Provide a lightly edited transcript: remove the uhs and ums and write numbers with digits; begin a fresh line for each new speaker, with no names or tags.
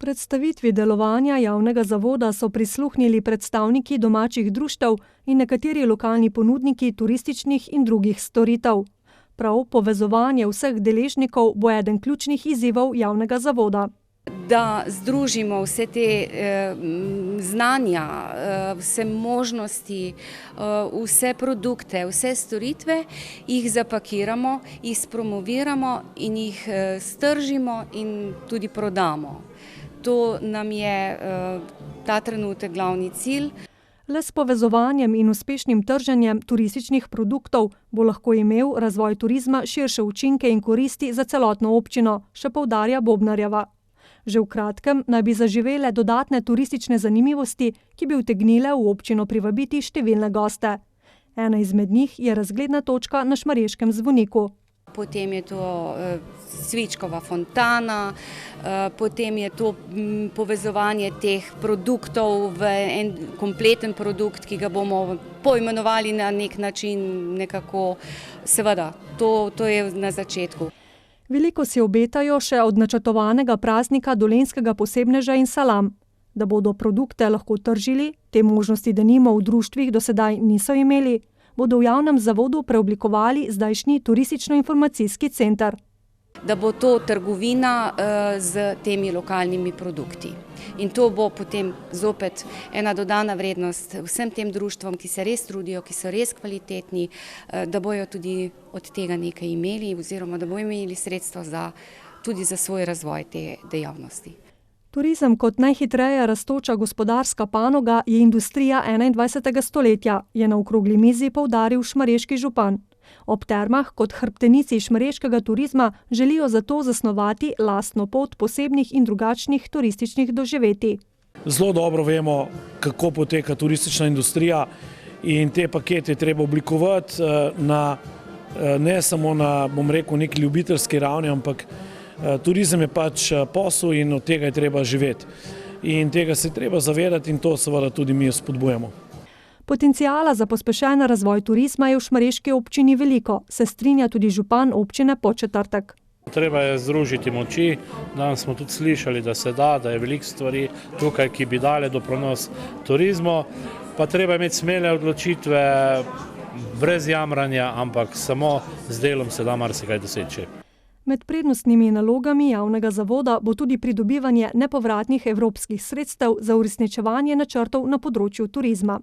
Predstavitvi delovanja javnega zavoda so prisluhnili predstavniki domačih društev in nekateri lokalni ponudniki turističnih in drugih storitev. Prav povezovanje vseh deležnikov bo eden ključnih izzivov javnega zavoda.
Da združimo vse te znanja, vse možnosti, vse produkte, vse storitve, jih zapakiramo, jih spromoviramo in jih stržimo in tudi prodamo. To nam je ta trenutek glavni cilj.
Le s povezovanjem in uspešnim trženjem turističnih produktov bo lahko imel razvoj turizma širše učinke in koristi za celotno občino, še poudarja Bobnarjeva. Že v kratkem naj bi zaživele dodatne turistične zanimivosti, ki bi utegnile v občino privabiti številne goste. Ena izmed njih je razgledna točka na Šmarješkem zvoniku.
Potem je to Cvičkova fontana, potem je to povezovanje teh produktov v en kompleten produkt, ki ga bomo poimenovali na nek način nekako. Seveda, to je na začetku.
Veliko si obetajo še od načrtovanega praznika dolenjskega posebneža in salam. Da bodo produkte lahko tržili, te možnosti denimo v društvih do sedaj niso imeli, bodo v javnem zavodu preoblikovali zdajšnji turistično-informacijski center.
Da bo to trgovina z temi lokalnimi produkti. In to bo potem zopet ena dodana vrednost vsem tem društvom, ki se res trudijo, ki so res kvalitetni, da bojo tudi od tega nekaj imeli oziroma da bojo imeli sredstva tudi za svoj razvoj te dejavnosti.
Turizem kot najhitreje rastoča gospodarska panoga je industrija 21. stoletja, je na okrogli mizi poudaril šmarješki župan. Ob termah kot hrbtenici šmarješkega turizma želijo zato zasnovati lastno pot posebnih in drugačnih turističnih doživetij.
Zelo dobro vemo, kako poteka turistična industrija in te pakete je treba oblikovati ne samo na, bom rekel, neki ljubiteljski ravni, ampak turizem je pač posel in od tega je treba živeti. In tega se je treba zavedati in to seveda tudi mi spodbujamo.
Potencijala za pospešen razvoj turizma je v šmarješki občini veliko, se strinja tudi župan občine Podčetrtek.
Treba je združiti moči, danes smo tudi slišali, da se da je veliko stvari tukaj, ki bi dale doprinos turizmu, pa treba imeti smele odločitve, brez jamranja, ampak samo z delom se da marsikaj doseči.
Med prednostnimi nalogami javnega zavoda bo tudi pridobivanje nepovratnih evropskih sredstev za uresničevanje načrtov na področju turizma.